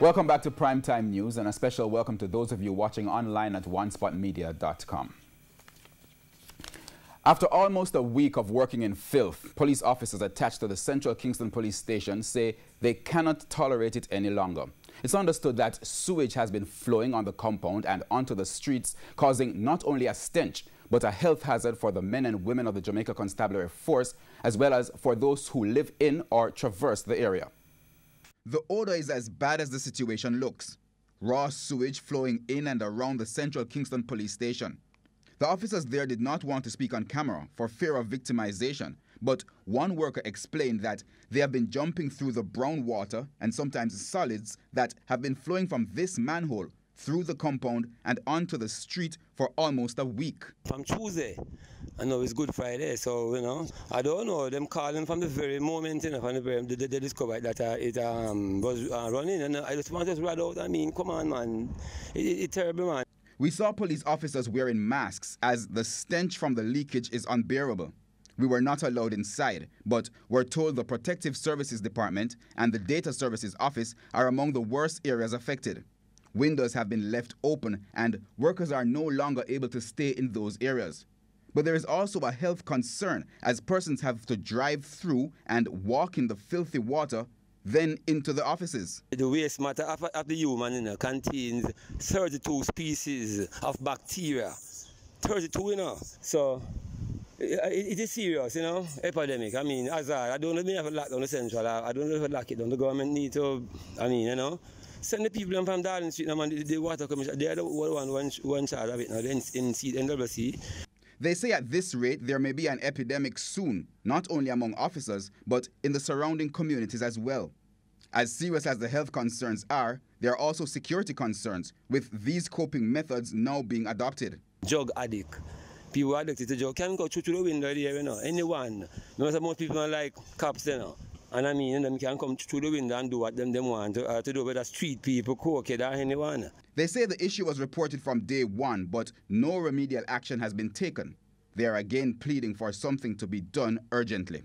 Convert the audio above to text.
Welcome back to Primetime News, and a special welcome to those of you watching online at onespotmedia.com. After almost a week of working in filth, police officers attached to the Central Kingston Police Station say they cannot tolerate it any longer. It's understood that sewage has been flowing on the compound and onto the streets, causing not only a stench, but a health hazard for the men and women of the Jamaica Constabulary Force, as well as for those who live in or traverse the area. The odor is as bad as the situation looks. Raw sewage flowing in and around the Central Kingston Police Station. The officers there did not want to speak on camera for fear of victimization, but one worker explained that they have been jumping through the brown water and sometimes solids that have been flowing from this manhole through the compound and onto the street for almost a week. From Tuesday, I know it's Good Friday, so, I don't know, them calling from the very moment, from the very, they discovered that it was running, and I just want to run out. I mean, come on, man, it's terrible, man. We saw police officers wearing masks as the stench from the leakage is unbearable. We were not allowed inside, but were told the Protective Services Department and the Data Services Office are among the worst areas affected. Windows have been left open and workers are no longer able to stay in those areas. But there is also a health concern as persons have to drive through and walk in the filthy water, then into the offices. The waste matter of the human contains 32 species of bacteria. 32, So it is serious, epidemic. I mean, I don't know if we have a lock on the central. I don't know if we lock it down. The government need to, send the people from Darling Street, the water commission, they are the one charge of it now, the NWC. They say at this rate there may be an epidemic soon, not only among officers, but in the surrounding communities as well. As serious as the health concerns are, there are also security concerns, with these coping methods now being adopted. Drug addict. People addicted to drug can go through the window there, anyone. Most people don't like cops, And them can come through the window and do what them want to do, whether street people, cokehead, or anyone. They say the issue was reported from day one, but no remedial action has been taken. They are again pleading for something to be done urgently.